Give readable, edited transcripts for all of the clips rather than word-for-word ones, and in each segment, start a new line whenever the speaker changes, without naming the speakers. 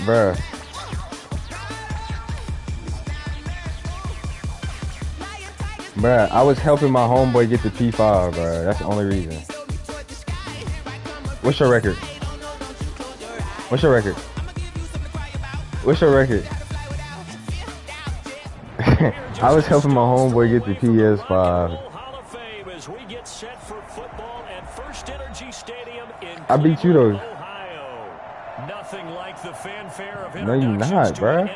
Bruh. Bruh, I was helping my homeboy get the P5, bruh. That's the only reason. What's your record? What's your record? What's your record? I was helping my homeboy get the PS5. I beat you though. No, you're not, bruh.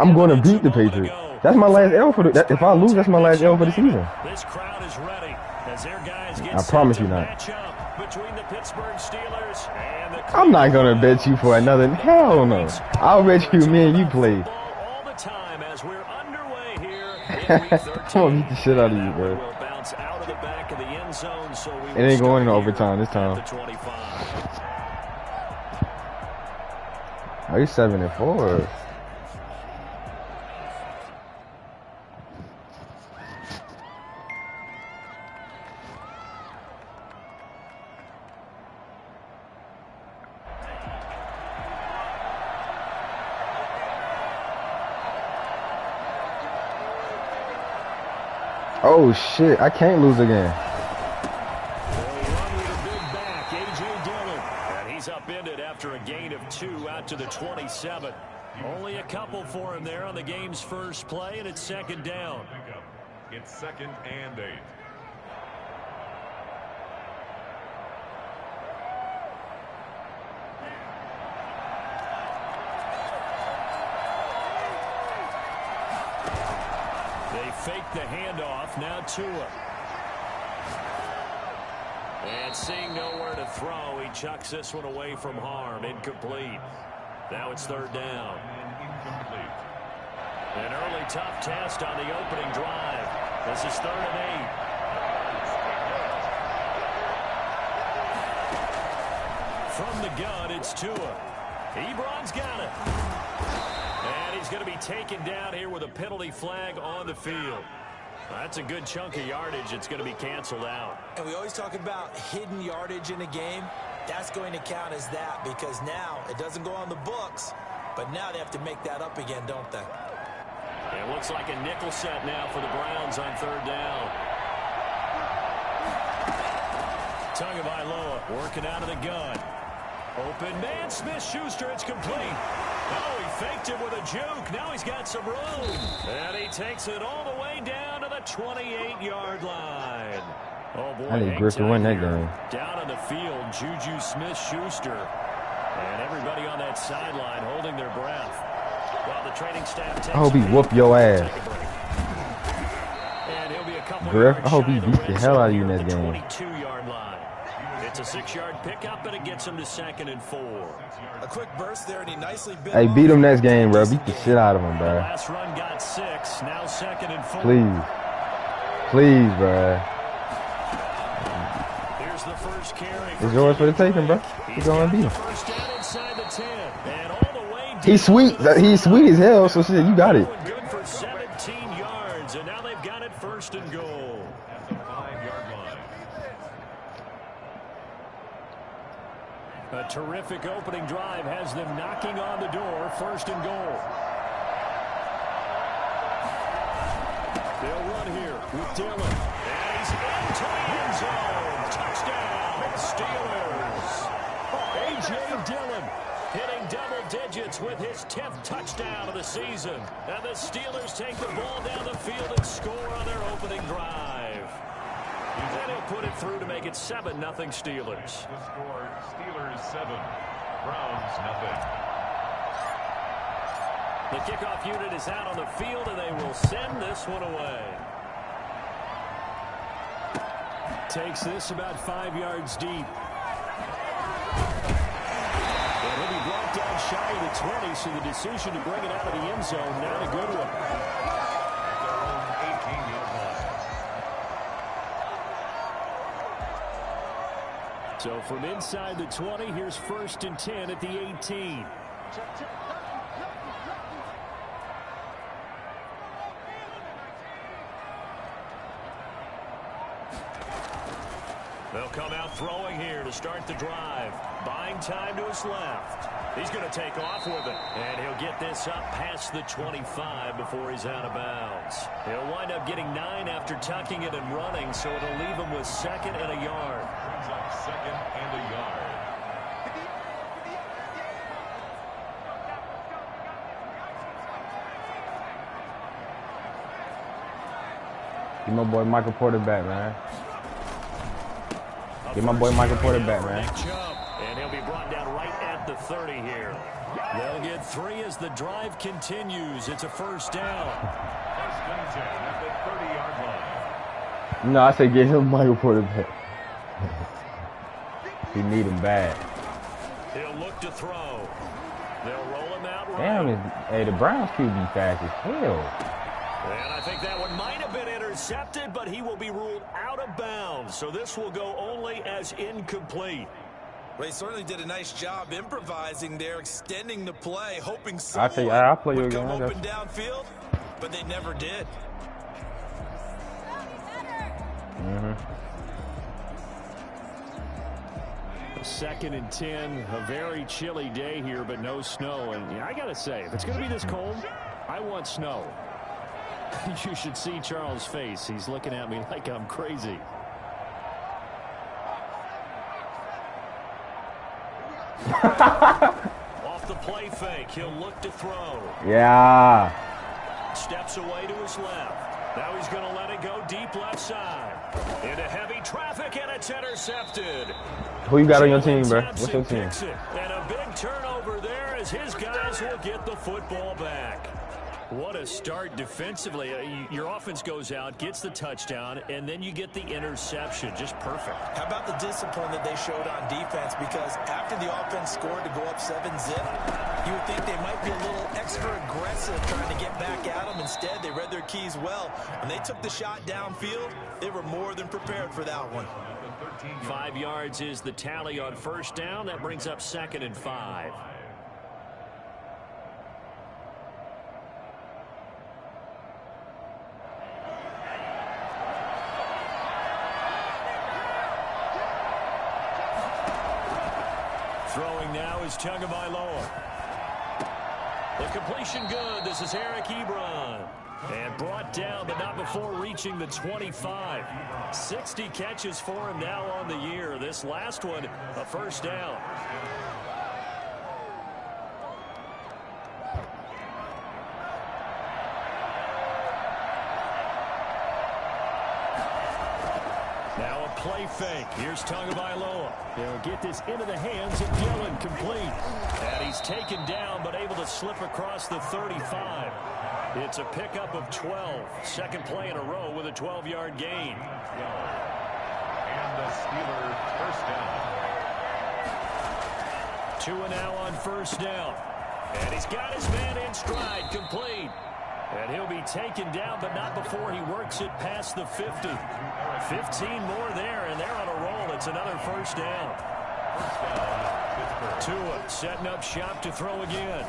I'm going to beat the Patriots. That's my last L for the. If I lose, that's my last L for the season.
This crowd is ready as their guys get
I promise you not.
between the Pittsburgh Steelers and the
I'm not gonna bet you for another. Hell no. I'll bet you me and you play.
all the time as we're underway here.
I'm gonna beat the shit out of you, bro.
Will bounce out of the back of the end zone, so we
It ain't going in overtime this time. Are you 7-4? Oh shit, I can't lose again.
And he's upended after a gain of 2 out to the 27. Only a couple for him there on the game's first play, and it's second down.
It's 2nd and 8.
They fake the handoff, now Tua. And seeing nowhere to throw, he chucks this one away from harm. Incomplete. Now it's 3rd down. An early tough test on the opening drive. This is 3rd and 8. From the gun, it's Tua. Ebron's got it. And he's going to be taken down here with a penalty flag on the field. That's a good chunk of yardage. It's going to be canceled out.
And we always talk about hidden yardage in a game. That's going to count as that because now it doesn't go on the books, but now they have to make that up again, don't they?
It looks like a nickel set now for the Browns on 3rd down. Tagovailoa working out of the gun. Open man, Smith-Schuster, it's complete. Oh, he faked it with a juke. Now he's got some room. And he takes it all the way down to the 28-yard line. Oh, boy.
I need Griff to win that game.
Down on the field, Juju Smith-Schuster. And everybody on that sideline holding their breath. While the training staff takes
I hope he whoop your ass.
And he'll be a couple
Griff,
yards
I hope he
shy of
beat the hell out of you in
red
that
zone
game.
at the 22-yard line. It's a 6-yard pickup, and it gets him to 2nd and 4.
A quick burst there, and he nicely bit
Hey,
off.
beat him next game, bro. Beat the shit out of him, bro.
Last run got 6. Now 2nd and 4.
Please. Please, bro.
Here's the first carry.
It's yours for the taking, bro. He's going to beat him.
First down inside the 10. And all the way down.
He's sweet. He's sweet as hell, so shit, you got it.
Good for 17 yards, and now they've got it 1st and goal.
At the 5-yard line.
A terrific opening drive has them knocking on the door. 1st and goal. They'll run here with Dillon. And he's into the end zone. Touchdown, Steelers. A.J. Dillon hitting double digits with his 10th touchdown of the season. And the Steelers take the ball down the field and score on their opening drive. Then he'll put it through to make it 7-0 Steelers.
The score, Steelers 7, Browns 0.
The kickoff unit is out on the field, and they will send this one away. Takes this about 5 yards deep. And he'll be brought down shy of the 20, so the decision to bring it out of the end zone, not a good one.
At their own 18-yard line.
So from inside the 20, here's 1st and 10 at the 18. They'll come out throwing here to start the drive. Buying time to his left. He's going to take off with it. And he'll get this up past the 25 before he's out of bounds. He'll wind up getting 9 after tucking it and running, so it'll leave him with 2nd and a yard.
Brings up 2nd and a yard.
Get my boy Michael Porter back, man. Get my boy Michael Porter back, man.
And he'll be brought down right at the 30 here. They'll get 3 as the drive continues. It's a first down.
1st and 10 at the 30-yard line.
No, I say get him Michael Porter back. He need him bad.
He'll look to throw. They'll roll him out right.
Damn, hey, the Browns QB fast as hell.
And I think that one might have been intercepted, but he will be ruled out of bounds. So this will go only as incomplete.
Well, he certainly did a nice job improvising there, extending the play, hoping
I'll play you
would
again.
come open downfield, but they never did.
Second and 10, a very chilly day here, but no snow. And I got to say, if it's going to be this cold, I want snow. You should see Charles' face. He's looking at me like I'm crazy. Off the play fake, he'll look to throw.
Yeah.
Steps away to his left. Now he's going to let it go deep left side. Into heavy traffic, and it's intercepted.
Who you got on your team, bro? What's your team?
And a big turnover there as his guys will get the football back. What a start defensively. Your offense goes out, gets the touchdown, and then you get the interception. Just perfect.
How about the discipline that they showed on defense? Because after the offense scored to go up 7-zip, you would think they might be a little extra aggressive trying to get back at them. Instead, they read their keys well. When they took the shot downfield, they were more than prepared for that one.
5 yards is the tally on first down. That brings up 2nd and 5. Throwing now is Tagovailoa. The completion good. This is Eric Ebron. And brought down, but not before reaching the 25. 60 catches for him now on the year. This last one, a first down. Now a play fake. Here's Tagovailoa. They'll get this into the hands of Dillon, complete. And he's taken down, but able to slip across the 35. It's a pickup of 12. Second play in a row with a 12-yard gain.
And the Steelers first down.
2 and now on first down. And he's got his man in stride, complete. And he'll be taken down, but not before he works it past the 50. 15 more there, and they're on a roll. It's another first down. Tua setting up shop to throw again.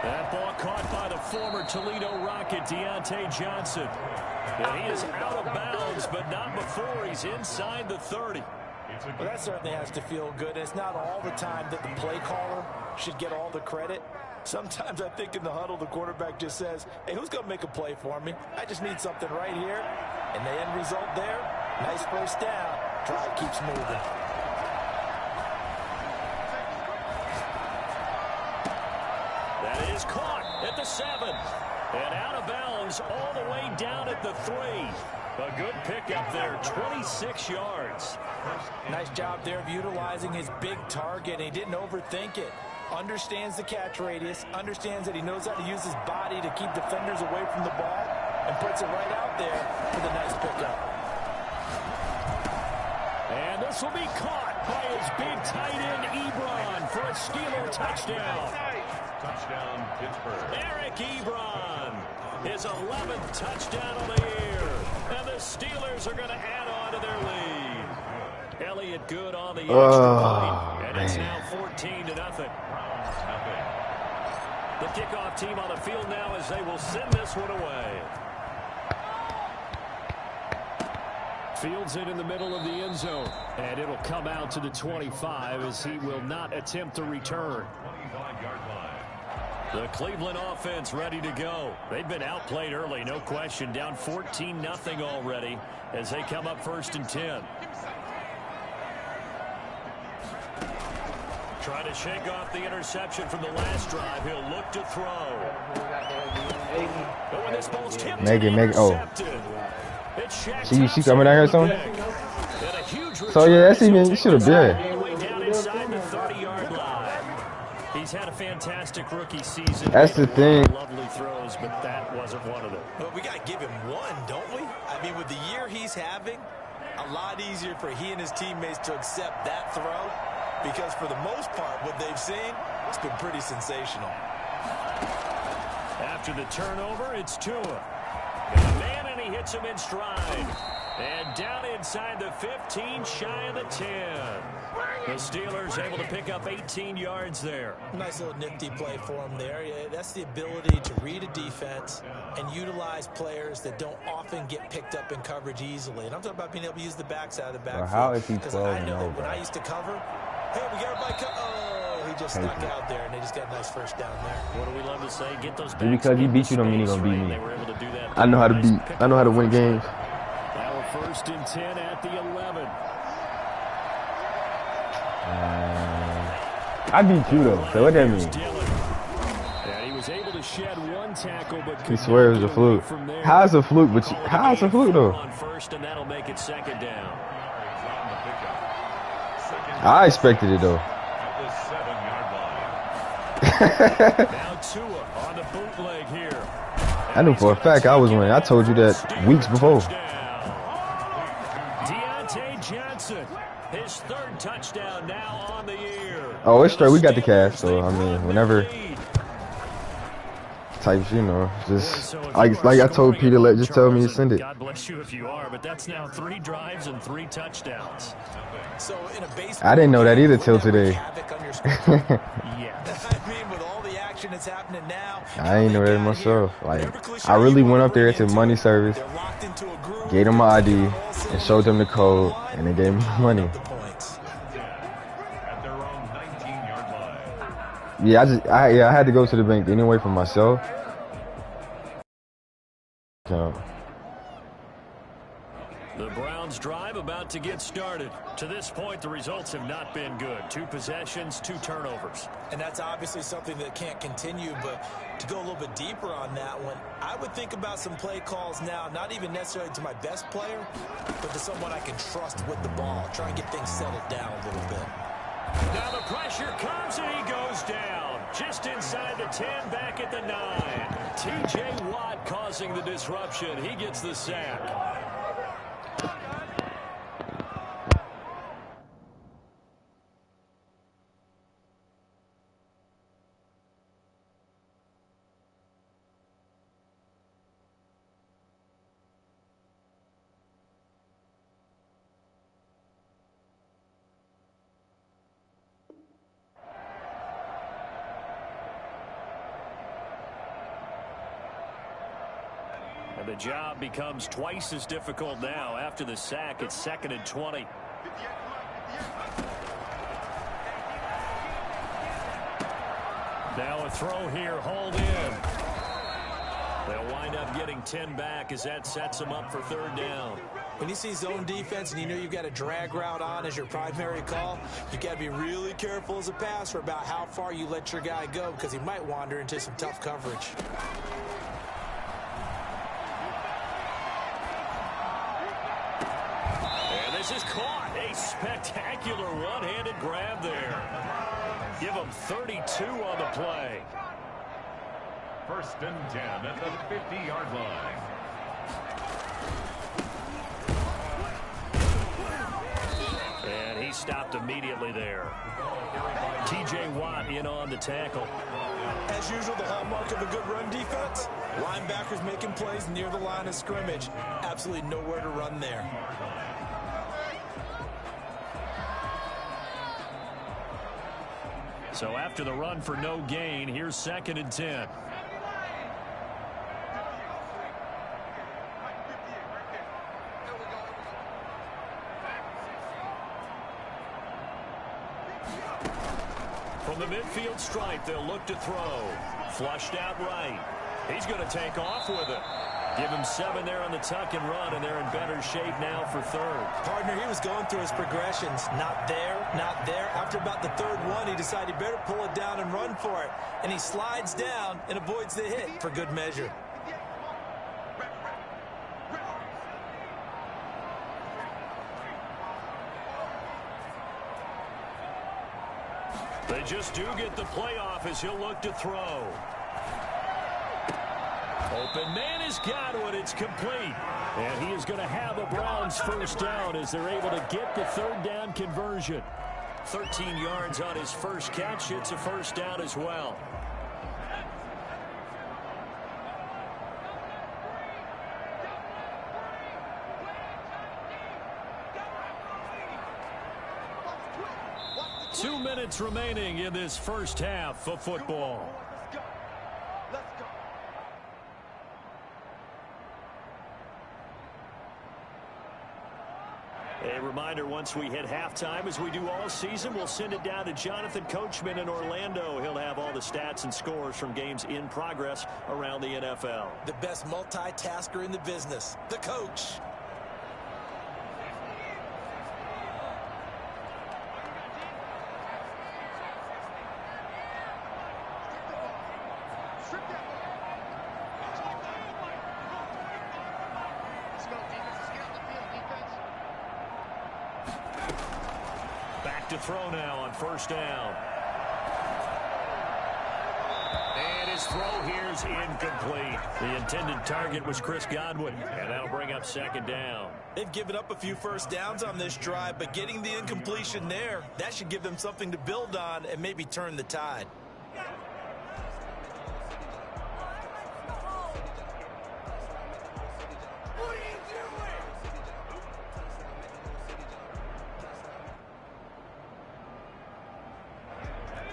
That ball caught by the former Toledo Rocket, Deontay Johnson. And he is out of bounds, but not before he's inside the 30.
Well, that certainly has to feel good. It's not all the time that the play caller should get all the credit. Sometimes I think in the huddle, the quarterback just says, hey, who's going to make a play for me? I just need something right here. And the end result there, nice first down. Drive keeps moving.
That is caught at the 7. And out of bounds all the way down at the 3. A good pickup there, 26 yards.
Nice job there of utilizing his big target. He didn't overthink it. Understands the catch radius, understands that he knows how to use his body to keep defenders away from the ball, and puts it right out there for the nice pickup.
And this will be caught by his big tight end, Ebron, for a Steeler touchdown.
Touchdown, Pittsburgh.
Eric Ebron, his 11th touchdown of the year. And the Steelers are going to add on to their lead. Elliott good on the extra point, and it's now 14-0. The kickoff team on the field now as they will send this one away. Fields it in the middle of the end zone. And it'll come out to the 25 as he will not attempt to return.
25-yard line.
The Cleveland offense ready to go. They've been outplayed early, no question. Down 14-0 already as they come up 1st and 10. Trying to shake off the interception from the last drive. He'll look to throw. But when this ball's tipped and intercepted, it's
she coming down here soon? So yeah, that's even, you should have been.
Way down inside the 30-yard line. He's had a fantastic rookie season.
That's the thing.
Lovely throws, but that wasn't one of them.
Well, we got to give him one, don't we? I mean, with the year he's having, a lot easier for he and his teammates to accept that throw because for the most part, what they've seen, it's been pretty sensational.
After the turnover, it's Tua. Got a man, and he hits him in stride. And down inside the 15, shy of the 10. The Steelers able to pick up 18 yards there.
Nice little nifty play for him there. Yeah, that's the ability to read a defense and utilize players that don't often get picked up in coverage easily. And I'm talking about being able to use the backside of the backfield.
How is he 12
Because I know when I used to cover, hey, we got everybody oh, he just stuck out there, and they just got a nice first down there.
What do we love to say? Get those
Just because he beat you don't mean he's going to beat me.
They were able to do that.
I know how to beat. I know how to win games.
Now we're 1st and 10 at the 11.
I beat you though, so what that mean?
And he was able to shed one tackle, but
He swears it's a fluke. How's a fluke? But how's a fluke though?
On 1st, and that'll make it 2nd down.
I expected it though.
Now Tua on the bootleg here.
I knew for a fact I was winning. I told you that weeks before.
Deontay Johnson, his 3rd touchdown now on the year.
Oh, it's straight. We got the cash, so I mean, whenever types, you know, just like I told Peter, just tell me to send it.
God bless you if you are, but that's now 3 drives and 3 touchdowns.
So in a
I didn't know that either till today.
Yeah. I mean, with all the action that's happening now,
I ain't know that myself. Like, I really went up there to money service, gave them my ID, and showed them the code, and they gave me money.
At their own 19-yard line.
Yeah, I had to go to the bank anyway for myself. So.
The Browns drive about to get started. To this point, the results have not been good. 2 possessions, 2 turnovers.
And that's obviously something that can't continue, but to go a little bit deeper on that one, I would think about some play calls now, not even necessarily to my best player, but to someone I can trust with the ball. Try and get things settled down a little bit.
Now the pressure comes and he goes down. Just inside the 10, back at the 9. T.J. Watt causing the disruption. He gets the sack. And the job becomes twice as difficult now. After the sack, it's 2nd and 20. Now a throw here, hauled in. They'll wind up getting 10 back as that sets them up for 3rd down.
When you see zone defense and you know you've got a drag route on as your primary call, you got to be really careful as a passer about how far you let your guy go because he might wander into some tough coverage.
And this is caught. A spectacular one-handed grab there. Give him 32 on the play.
1st and 10 at the 50-yard line.
And he stopped immediately there. T.J. Watt in on the tackle.
As usual, the hallmark of a good run defense, linebackers making plays near the line of scrimmage. Absolutely nowhere to run there.
So after the run for no gain, here's 2nd and 10. From the midfield stripe, they'll look to throw. Flushed out right. He's going to take off with it. Give him 7 there on the tuck and run, and they're in better shape now for third.
Partner, he was going through his progressions. Not there, not there. After about the third one, he decided he better pull it down and run for it. And he slides down and avoids the hit for good measure.
They just do get the playoff as he'll look to throw. Open man has got it. It's complete. And he is going to have a Browns first down as they're able to get the third down conversion. 13 yards on his first catch. It's a first down as well. Two minutes remaining in this first half of football. A reminder, once we hit halftime, as we do all season, we'll send it down to Jonathan Coachman in Orlando. He'll have all the stats and scores from games in progress around the NFL.
The best multitasker in the business, the coach.
To throw now on first down. And his throw here's incomplete. The intended target was Chris Godwin, and that'll bring up second down.
They've given up a few first downs on this drive, but getting the incompletion there, that should give them something to build on and maybe turn the tide.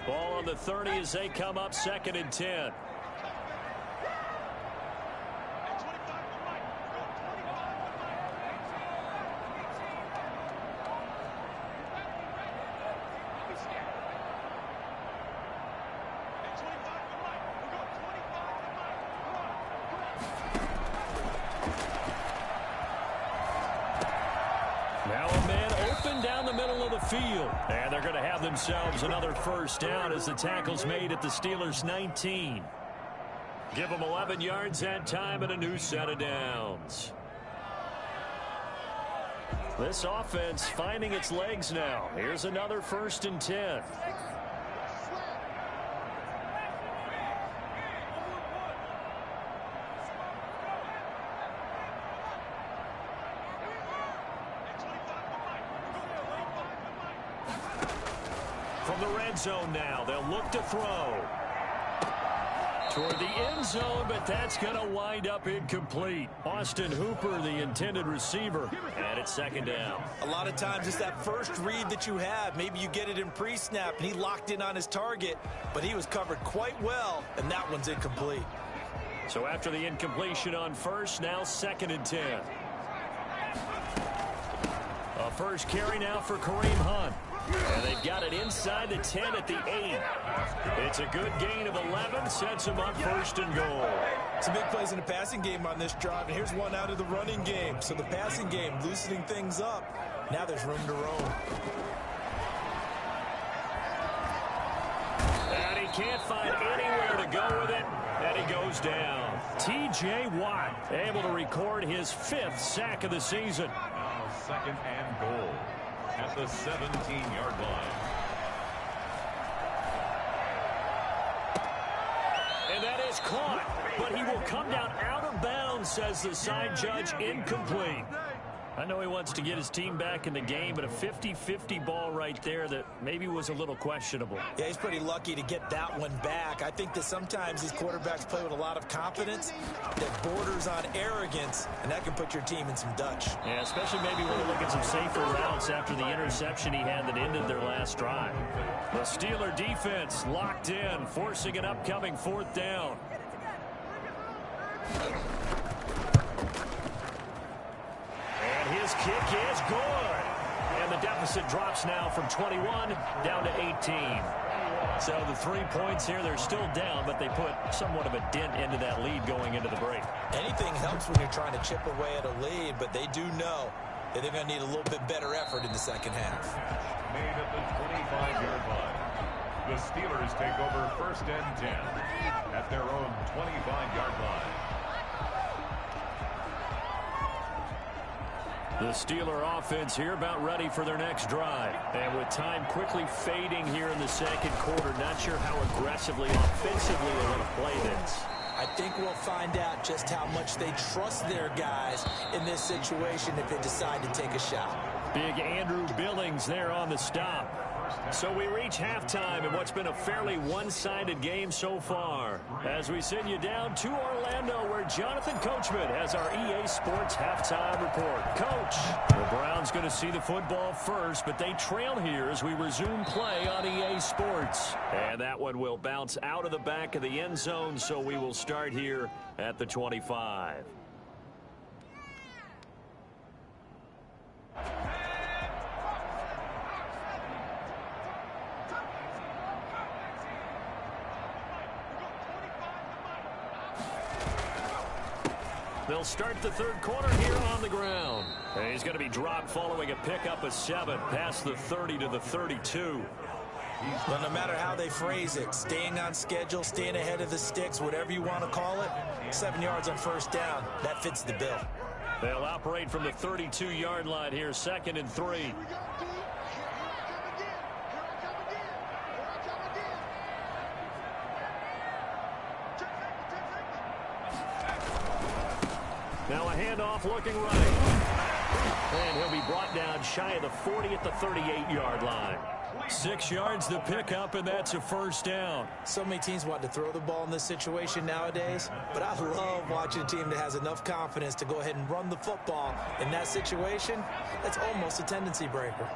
Ball on the 30 as they come up 2nd and 10. Now a man open down the middle of the field. And they're going to have themselves another first down as the tackle's made at the Steelers' 19. Give them 11 yards that time and a new set of downs. This offense finding its legs now. Here's another 1st and 10. From the red zone now, they'll look to throw. Toward the end zone, but that's going to wind up incomplete. Austin Hooper, the intended receiver, and it's 2nd down.
A lot of times it's that first read that you have. Maybe you get it in pre-snap, and he locked in on his target, but he was covered quite well, and that one's incomplete.
So after the incompletion on first, now 2nd and 10. A first carry now for Kareem Hunt. And they've got it inside the 10 at the 8. It's a good gain of 11, sets them up 1st and goal.
Some big plays in the passing game on this drive, and here's one out of the running game. So the passing game loosening things up. Now there's room to roam.
And he can't find anywhere to go with it, and he goes down. T.J. Watt able to record his 5th sack of the season.
Now 2nd and goal at the 17-yard line.
And that is caught, but he will come down out of bounds, says the side judge, incomplete. I know he wants to get his team back in the game, but a 50-50 ball right there that maybe was a little questionable.
Yeah, he's pretty lucky to get that one back. I think that sometimes these quarterbacks play with a lot of confidence that borders on arrogance, and that can put your team in some Dutch.
Yeah, especially maybe when you look at some safer routes after the interception he had that ended their last drive. The Steeler defense locked in, forcing an upcoming 4th down. His kick is good. And the deficit drops now from 21 down to 18. So the 3 points here, they're still down, but they put somewhat of a dent into that lead going into the break.
Anything helps when you're trying to chip away at a lead, but they do know that they're going to need a little bit better effort in the second half.
Made at the 25-yard line. The Steelers take over 1st and 10 at their own 25-yard line.
The Steeler offense here about ready for their next drive. And with time quickly fading here in the second quarter, not sure how aggressively, offensively they're going to play this.
I think we'll find out just how much they trust their guys in this situation if they decide to take a shot.
Big Andrew Billings there on the stop. So we reach halftime in what's been a fairly one-sided game so far. As we send you down to Orlando, where Jonathan Coachman has our EA Sports halftime report. Coach, the Browns going to see the football first, but they trail here as we resume play on EA Sports. And that one will bounce out of the back of the end zone, so we will start here at the 25. They'll start the third quarter here on the ground. And he's going to be dropped following a pickup of 7 past the 30 to the 32.
Well, no matter how they phrase it, staying on schedule, staying ahead of the sticks, whatever you want to call it, 7 yards on 1st down, that fits the bill.
They'll operate from the 32-yard line here, 2nd and 3. Now a handoff looking right. And he'll be brought down shy of the 40 at the 38-yard line. 6 yards to pick up, and that's a 1st down.
So many teams want to throw the ball in this situation nowadays, but I love watching a team that has enough confidence to go ahead and run the football. In that situation, that's almost a tendency breaker.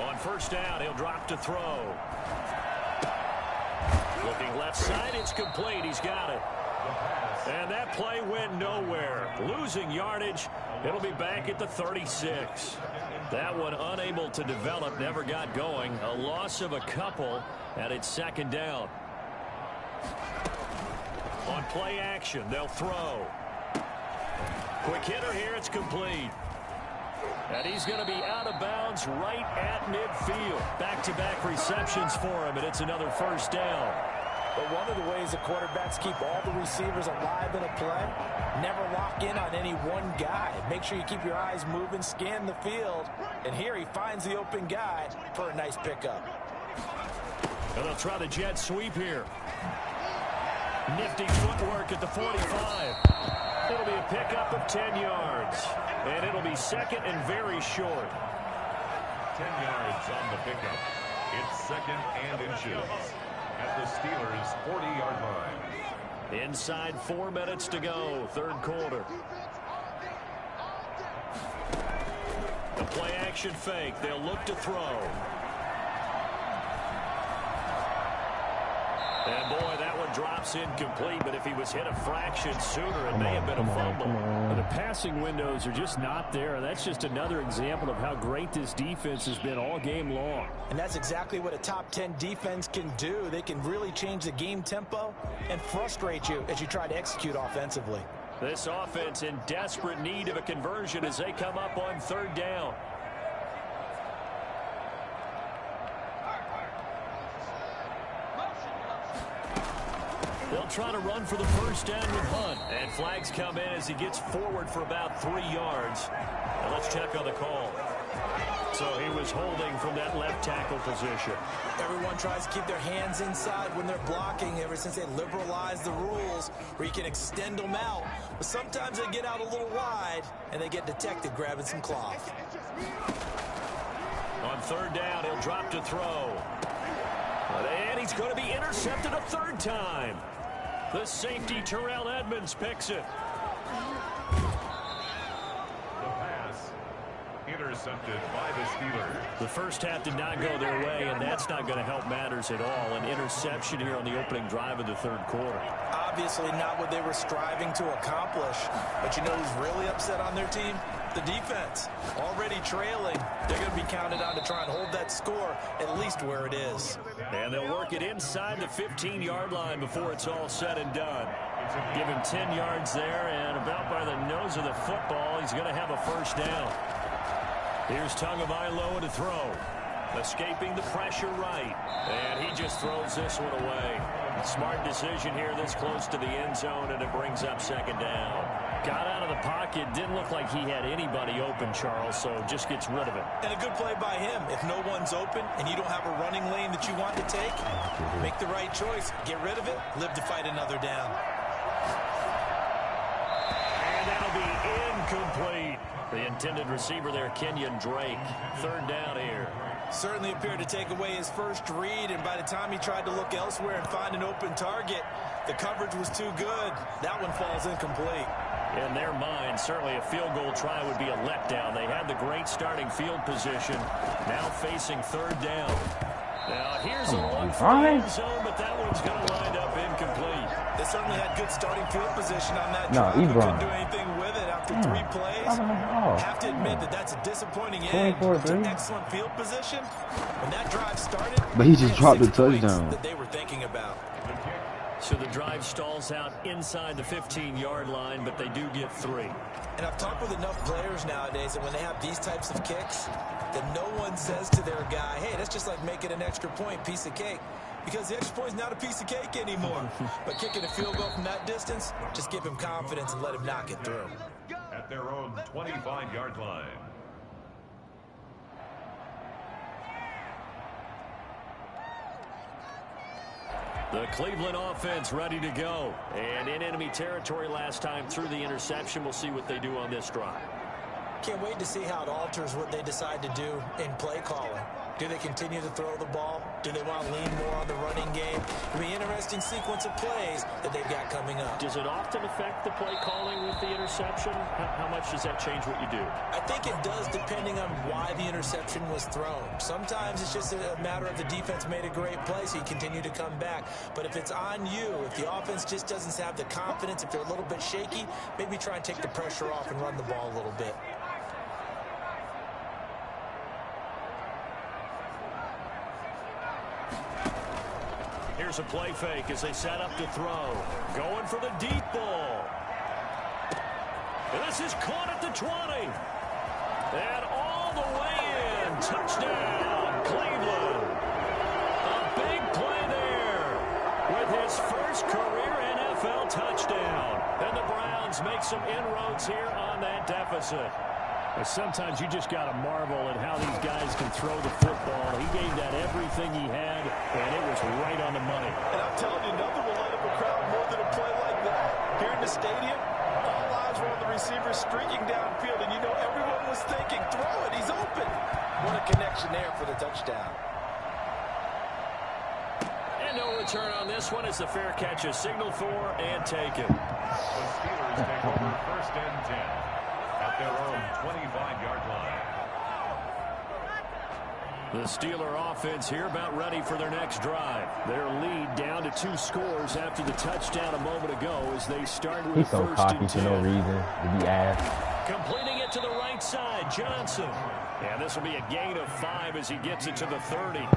On 1st down, he'll drop to throw. Looking left side, it's complete. He's got it. And that play went nowhere. Losing yardage. It'll be back at the 36. That one unable to develop, never got going. A loss of a couple, and it's 2nd down. On play action, they'll throw. Quick hitter here, it's complete. And he's going to be out of bounds right at midfield. Back-to-back receptions for him, and it's another 1st down.
But one of the ways the quarterbacks keep all the receivers alive in a play, never lock in on any one guy. Make sure you keep your eyes moving, scan the field. And here he finds the open guy for a nice pickup.
And they'll try the jet sweep here. Nifty footwork at the 45. It'll be a pickup of 10 yards. And it'll be 2nd and very short.
10 yards on the pickup. It's 2nd and inches at the Steelers' 40-yard line.
Inside 4 minutes to go, 3rd quarter. The play action fake. They'll look to throw. And boy, that one drops incomplete, but if he was hit a fraction sooner, it may have been a fumble.
The passing windows are just not there. That's just another example of how great this defense has been all game long.
And that's exactly what a top 10 defense can do. They can really change the game tempo and frustrate you as you try to execute offensively.
This offense in desperate need of a conversion as they come up on 3rd down. They'll try to run for the 1st down with Hunt. And flags come in as he gets forward for about 3 yards. And let's check on the call. So he was holding from that left tackle position.
Everyone tries to keep their hands inside when they're blocking ever since they liberalized the rules where you can extend them out. But sometimes they get out a little wide and they get detected grabbing some cloth.
On 3rd down, he'll drop to throw. And he's going to be intercepted a 3rd time. The safety, Terrell Edmonds, picks it.
The pass. intercepted by the Steelers.
The first half did not go their way, and that's not going to help matters at all. An interception here on the opening drive of the third quarter.
Obviously not what they were striving to accomplish. But you know who's really upset on their team? The defense. Already trailing. They're going to be counted on to try and hold that score at least where it is.
And they'll work it inside the 15-yard line before it's all said and done. Give him 10 yards there, and about by the nose of the football, he's going to have a first down. Here's Tagovailoa to throw. Escaping the pressure right. And he just throws this one away. Smart decision here this close to the end zone, and it brings up second down. Got out of the pocket. Didn't look like he had anybody open, Charles, so just gets rid of it.
And a good play by him. If no one's open and you don't have a running lane that you want to take, make the right choice. Get rid of it. Live to fight another down.
And that'll be incomplete. The intended receiver there, Kenyon Drake. Third down here.
Certainly appeared to take away his first read, and by the time he tried to look elsewhere and find an open target, the coverage was too good. That one falls incomplete.
In their mind, certainly a field goal try would be a letdown. They had the great starting field position. Now facing third down. Now here's a look for the end zone, but that one's going to wind up incomplete.
They certainly had good starting field position on that drive, but couldn't do anything with it after 3 plays. Have to admit that that's a disappointing end to excellent field position. When that drive started,
but he just dropped the touchdown
that they were thinking about.
So the drive stalls out inside the 15-yard line, but they do get 3.
And I've talked with enough players nowadays that when they have these types of kicks, that no one says to their guy, hey, that's just like making an extra point, piece of cake. Because the extra point is not a piece of cake anymore. But kicking a field goal from that distance, just give him confidence and let him knock it through.
At their own 25-yard line.
The Cleveland offense ready to go. And in enemy territory last time through the interception. We'll see what they do on this drive.
Can't wait to see how it alters what they decide to do in play calling. Do they continue to throw the ball? Do they want to lean more on the running game? It'll be an interesting sequence of plays that they've got coming up.
Does it often affect the play calling with the interception? How much does that change what you do?
I think it does depending on why the interception was thrown. Sometimes it's just a matter of the defense made a great play, so you continue to come back. But if it's on you, if the offense just doesn't have the confidence, if they're a little bit shaky, maybe try and take the pressure off and run the ball a little bit.
Here's a play fake as they set up to throw. Going for the deep ball. And this is caught at the 20. And all the way in. Touchdown, Cleveland. A big play there with his first career NFL touchdown. And the Browns make some inroads here on that deficit. Sometimes you just got to marvel at how these guys can throw the football. He gave that everything he had, and it was right on the money.
And I'm telling you, nothing will light up a crowd more than a play like that. Here in the stadium, all eyes were on the receiver streaking downfield, and you know everyone was thinking, throw it, he's open. What a connection there for the touchdown.
And no return on this one as the fair catch is signaled for and taken.
The Steelers take over first and 10. At their own 25-yard line.
The Steeler offense here about ready for their next drive. Their lead down to 2 scores after the touchdown a moment ago as they start with
He's so
first
cocky
and 10.
for no reason to be asked.
Completing it to the right side, Johnson. And this will be a gain of 5 as he gets it to the 30.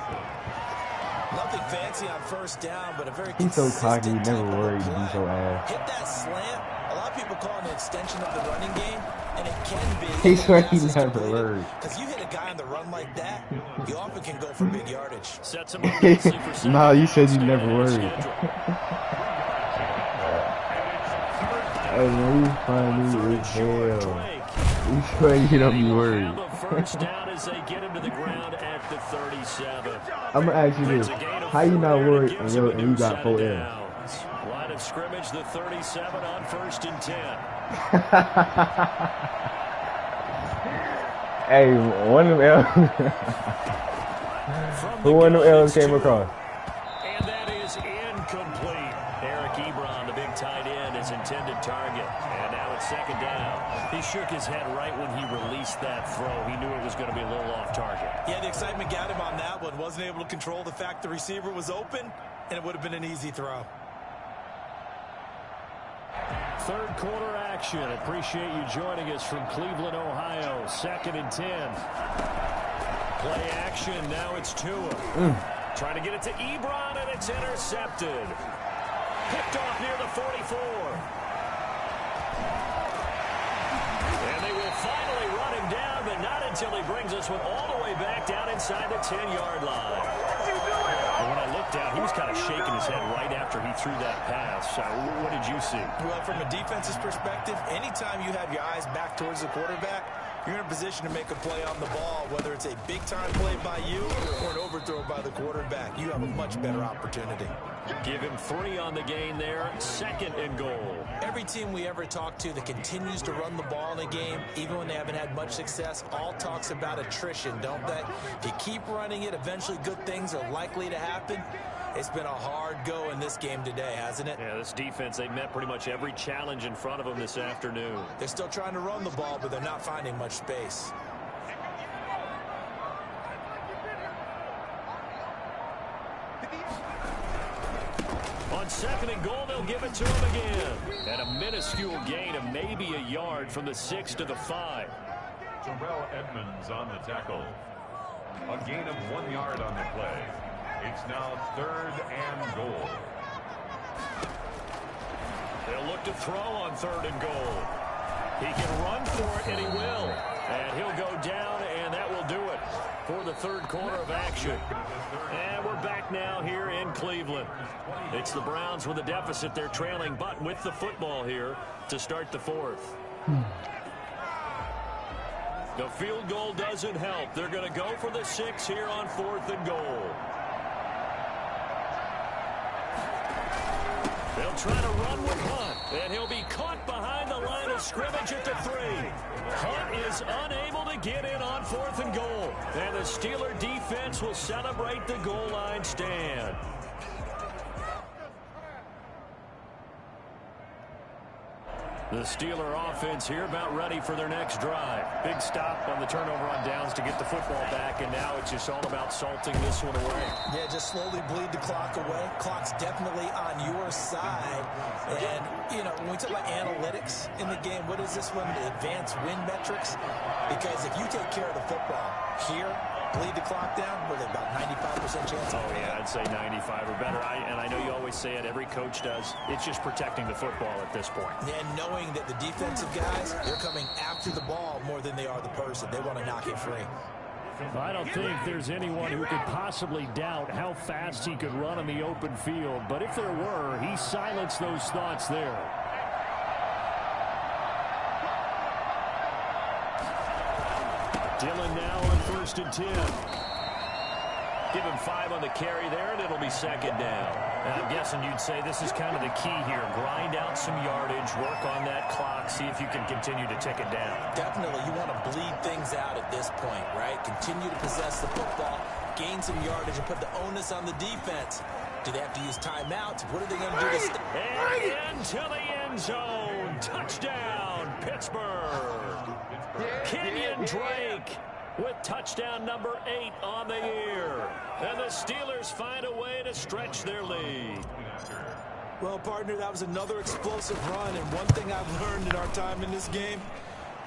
Nothing fancy on first down, but a very
He's so cocky, he
consistent
never
type of
worried to
play.
be so ass.
Hit that slant. A lot of people call it an extension of the running game, and it can be.
He swear he never worried.
Because you hit a guy on the run like that, you often can go for big yardage.
Sets him up nicely for second.
Nah, you said you never worried. Hey man, you funny as hell. You swear you don't be worried.
First down as they get him to the ground at the 37.
I'm gonna ask you this: how you not worried and you got 4 L's?
Line of scrimmage, the 37 on first and 10.
Hey, one of them L's. Who one of them L's came across?
And that is incomplete. Eric Ebron, the big tight end, is intended target. And now it's on second down. He shook his head right when he released that throw. He knew it was going to be a little off target.
Yeah, the excitement got him on that one. Wasn't able to control the fact the receiver was open, and it would have been an easy throw.
Third quarter action. Appreciate you joining us from Cleveland, Ohio. 2nd and 10. Play action. Now it's Tua. Trying to get it to Ebron, and it's intercepted. Picked off near the 44. And they will finally run him down, but not until he brings us one all the way back down inside the 10-yard line. And when I looked down, he was kind of shaking his head right after he threw that pass. What did you see?
Well, from a defense's perspective, anytime you have your eyes back towards the quarterback, you're in a position to make a play on the ball, whether it's a big-time play by you or an overthrow by the quarterback. You have a much better opportunity.
Give him 3 on the gain there. 2nd and goal.
Every team we ever talk to that continues to run the ball in a game, even when they haven't had much success, all talks about attrition, don't they? If you keep running it, eventually good things are likely to happen. It's been a hard go in this game today, hasn't it?
Yeah, this defense, they met pretty much every challenge in front of them this afternoon.
They're still trying to run the ball, but they're not finding much space.
On 2nd and goal, they'll give it to him again. And a minuscule gain of maybe a yard from the 6 to the 5.
Terrell Edmonds on the tackle. A gain of 1 yard on the play. It's now 3rd and goal.
They'll look to throw on 3rd and goal. He can run for it, and he will. And he'll go down, and that will do it for the 3rd quarter of action. And we're back now here in Cleveland. It's the Browns with a deficit. They're trailing, but with the football here to start the 4th. The field goal doesn't help. They're going to go for the 6 here on 4th and goal. They'll try to run with Hunt, and he'll be caught behind the line of scrimmage at the 3. Hunt is unable to get in on 4th and goal, and the Steeler defense will celebrate the goal line stand. The Steeler offense here about ready for their next drive. Big stop on the turnover on downs to get the football back, and now it's just all about salting this one away.
Yeah, just slowly bleed the clock away. Clock's definitely on your side. And, you know, when we talk about analytics in the game, what is this one? Advanced win metrics? Because if you take care of the football here, bleed the clock down, with about 95% chance.
Oh, yeah, I'd say 95 or better. And I know you always say it, every coach does. It's just protecting the football at this point.
And knowing that the defensive guys, they're coming after the ball more than they are the person. They want to knock it free.
I don't think there's anyone who could possibly doubt how fast he could run on the open field. But if there were, he silenced those thoughts there. Dillon now on 1st and 10. Give him 5 on the carry there, and it'll be 2nd down. And I'm guessing you'd say this is kind of the key here. Grind out some yardage, work on that clock, see if you can continue to tick it down.
Definitely, you want to bleed things out at this point, right? Continue to possess the football, gain some yardage, and put the onus on the defense. Do they have to use timeouts? What are they going to do to stop?
And into the end zone. Touchdown, Pittsburgh. Kenyon Drake with touchdown number 8 on the year. And the Steelers find a way to stretch their lead.
Well, partner, that was another explosive run. And one thing I've learned in our time in this game,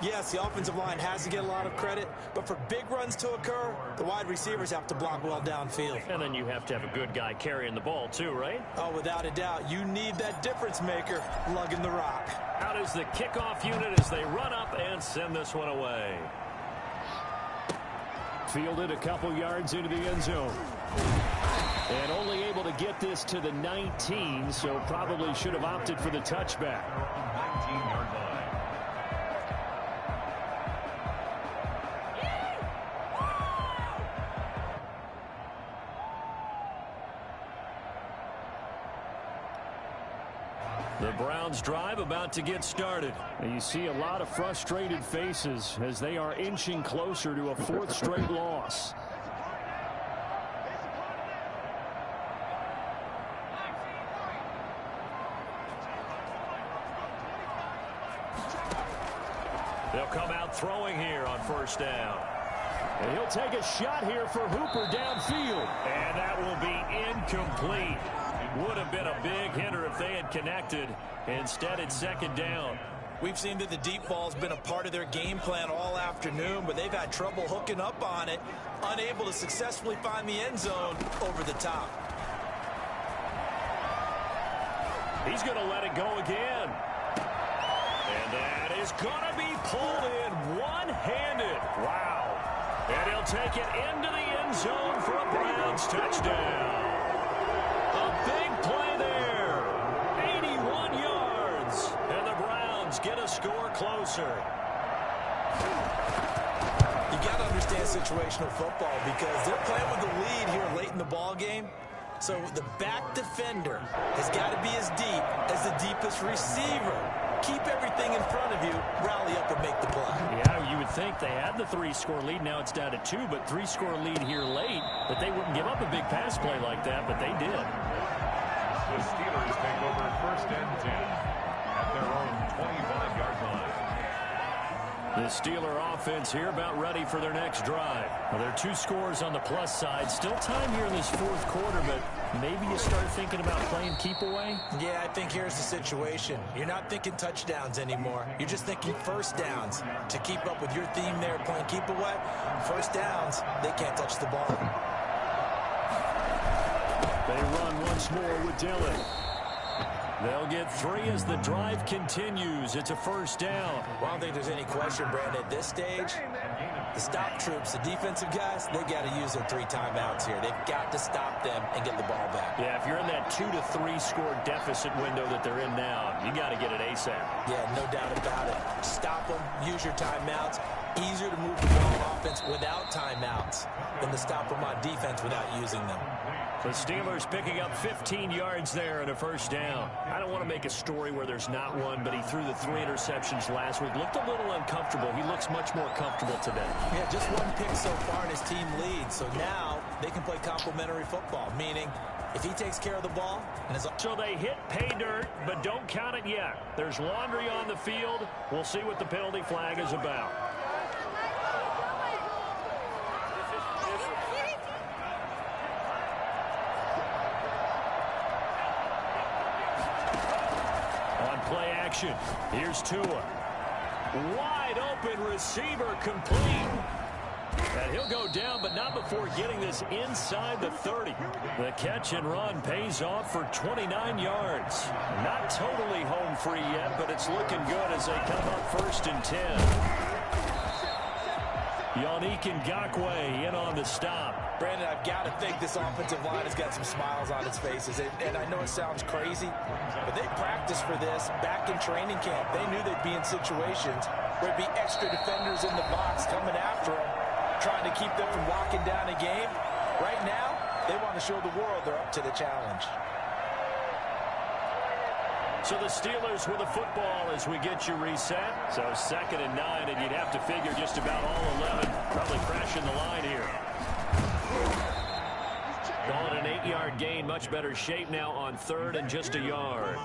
yes, the offensive line has to get a lot of credit, but for big runs to occur, the wide receivers have to block well downfield.
And then you have to have a good guy carrying the ball too, right?
Oh, without a doubt. You need that difference maker lugging the rock.
Out is the kickoff unit as they run up and send this one away. Fielded a couple yards into the end zone. And only able to get this to the 19, so probably should have opted for the touchback.
19-yard line.
The Browns drive about to get started. And you see a lot of frustrated faces as they are inching closer to a 4th straight loss. throwing here on first down. And he'll take a shot here for Hooper downfield. And that will be incomplete. Would have been a big hitter if they had connected. Instead, it's second down.
We've seen that the deep ball's been a part of their game plan all afternoon, but they've had trouble hooking up on it, unable to successfully find the end zone over the top.
He's going to let it go again. And that is going to be pulled in one-handed. Wow. And he'll take it into the end zone for a Browns touchdown. A big play there. 81 yards. And the Browns get a score closer.
You got to understand situational football because they're playing with the lead here late in the ball game. So the back defender has got to be as deep as the deepest receiver. Keep everything in front of you, rally up and make the play.
Yeah, you would think they had the 3-score lead. Now it's down to 2, but 3-score lead here late. That they wouldn't give up a big pass play like that, but they did.
The Steelers take over first and 10 at their own 25-yard line.
The Steeler offense here about ready for their next drive. Well, there are 2 scores on the plus side. Still time here in this fourth quarter, but maybe you start thinking about playing keep away?
Yeah, I think here's the situation. You're not thinking touchdowns anymore. You're just thinking first downs. To keep up with your theme there, playing keep away, first downs, they can't touch the ball.
They run once more with Dillon. They'll get 3 as the drive continues. It's a first down.
Well, I don't think there's any question, Brandon. At this stage, the stop troops, the defensive guys, they got to use their 3 timeouts here. They've got to stop them and get the ball back.
Yeah, if you're in that 2 to 3 score deficit window that they're in now, you got to get it ASAP.
Yeah, no doubt about it. Stop them, use your timeouts. Easier to move the ball on offense without timeouts than to stop them on defense without using them.
The Steelers picking up 15 yards there and a first down. I don't want to make a story where there's not one, but he threw the 3 interceptions last week. Looked a little uncomfortable. He looks much more comfortable today.
Yeah, just 1 pick so far and his team leads. So now they can play complementary football, meaning if he takes care of the ball.
So they hit pay dirt, but don't count it yet. There's laundry on the field. We'll see what the penalty flag is about. Play action. Here's Tua. Wide open receiver complete. And he'll go down, but not before getting this inside the 30. The catch and run pays off for 29 yards. Not totally home free yet, but it's looking good as they come up first and 10. Yannick Ngakoue in on the stop.
Brandon, I've got to think this offensive line has got some smiles on its faces. And I know it sounds crazy, but they practiced for this back in training camp. They knew they'd be in situations where there'd be extra defenders in the box coming after them, trying to keep them from locking down a game. Right now, they want to show the world they're up to the challenge.
So the Steelers with the football as we get you reset. So 2nd and 9, and you'd have to figure just about all 11 probably crashing the line here. Calling an 8-yard gain, much better shape now on 3rd and just a yard.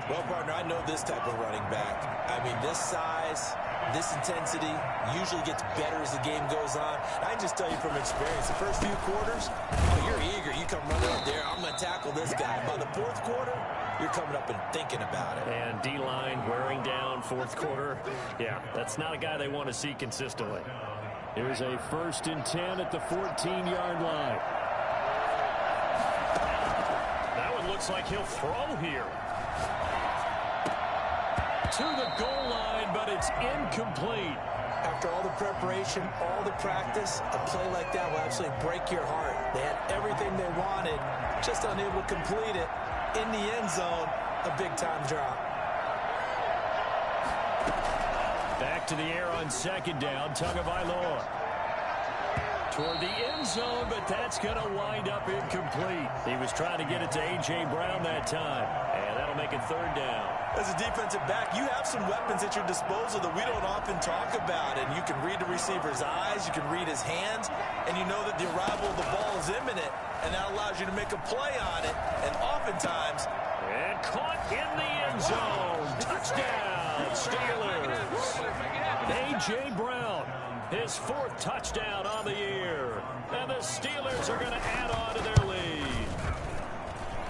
Well, partner, I know this type of running back. I mean, this size, this intensity usually gets better as the game goes on. I can just tell you from experience, the first few quarters, oh, you're eager. You come running up there, I'm going to tackle this guy. By the 4th quarter, you're coming up and thinking about it.
And D-line wearing down 4th quarter. Yeah, that's not a guy they want to see consistently. Here's a 1st and 10 at the 14-yard line. That one looks like he'll throw here. To the goal line, but it's incomplete.
After all the preparation, all the practice, a play like that will absolutely break your heart. They had everything they wanted, just unable to complete it. In the end zone, a big-time drop.
Back to the air on 2nd down, Tagovailoa. Toward the end zone, but that's going to wind up incomplete. He was trying to get it to A.J. Brown that time, and that'll make it 3rd down.
As a defensive back, you have some weapons at your disposal that we don't often talk about, and you can read the receiver's eyes, you can read his hands, and you know that the arrival of the ball is imminent, and that allows you to make a play on it, and oftentimes...
And caught in the end zone. Touchdown. Steelers. A.J. Brown, his 4th touchdown on the year. And the Steelers are going to add on to their lead.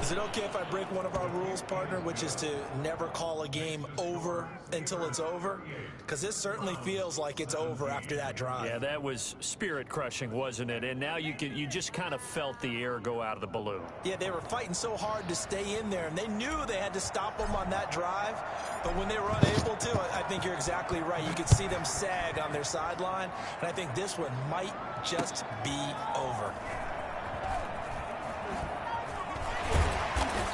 Is it okay if I break one of our rules, partner, which is to never call a game over until it's over? Because this certainly feels like it's over after that drive.
Yeah, that was spirit-crushing, wasn't it? And now you just kind of felt the air go out of the balloon.
Yeah, they were fighting so hard to stay in there, and they knew they had to stop them on that drive. But when they were unable to, I think you're exactly right. You could see them sag on their sideline, and I think this one might just be over.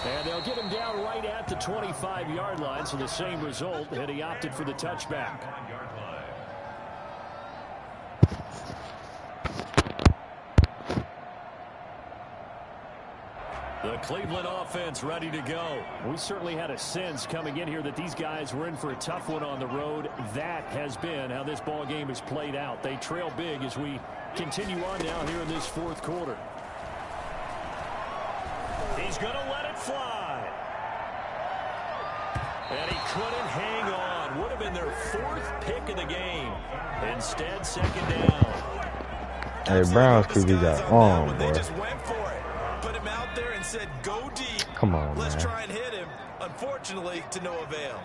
And they'll get him down right at the 25-yard line, so the same result, and he opted for the touchback. The Cleveland offense ready to go. We certainly had a sense coming in here that these guys were in for a tough one on the road. That has been how this ball game has played out. They trail big as we continue on now here in this 4th quarter. He's going to let it fly. And he couldn't hang on. Would have been their 4th pick of the game. Instead, 2nd down.
Hey, Browns QB got on,
They
boy.
just went for it. Put him out there and said, go deep.
Come on,
Let's
man.
try and hit him. Unfortunately, to no avail.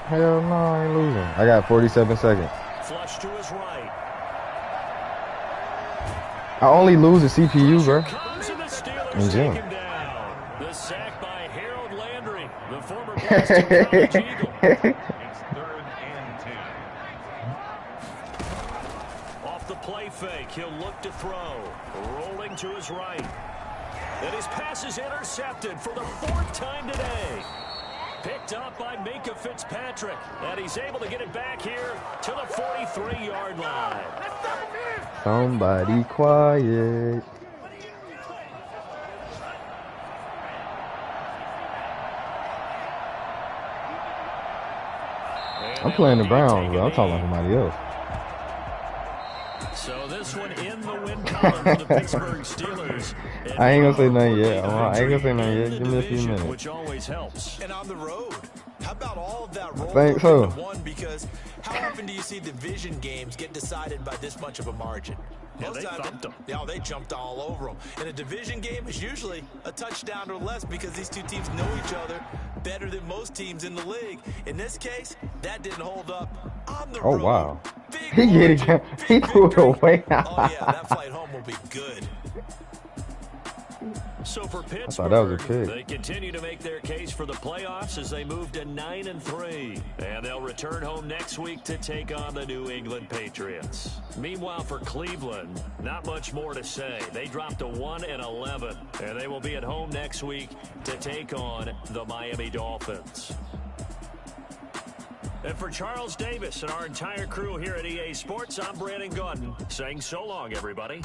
Hell no, I ain't losing. I got 47 seconds.
Flush to his right.
I only lose a CPU, bro.
Comes and the Steelers
In
take
June.
him down. The sack by Harold Landry, the former Boston College Eagle.
It's 3rd and 10.
Off the play fake, he'll look to throw. Rolling to his right. And his pass is intercepted for the 4th time today. Picked up by Minka Fitzpatrick. And he's able to get it back here to the 43-yard line.
Somebody quiet. I'm playing the Browns, but I'm talking about somebody else.
So this one in the win column for the Pittsburgh Steelers.
I ain't gonna say nothing yet. I ain't gonna say nothing yet. Give me a few minutes.
Which always helps.
And on the road, how about all of that roll
think so.
into one? Because how often do you see division games get decided by this much of a margin?
Yeah, they thumped them.
Yeah, they jumped all over them. And a division game is usually a touchdown or less because these two teams know each other better than most teams in the league. In this case, that didn't hold up on the road.
Oh, wow.
Big
He get it.
margin,
He
big
threw it
victory.
away.
Oh, yeah, that flight home will be good.
So for
thought that was a
Pittsburgh,
pick.
they continue to make their case for the playoffs as they move to 9-3. And they'll return home next week to take on the New England Patriots. Meanwhile, for Cleveland, not much more to say. They dropped to 1-11, and they will be at home next week to take on the Miami Dolphins. And for Charles Davis and our entire crew here at EA Sports, I'm Brandon Gaudin saying so long, everybody.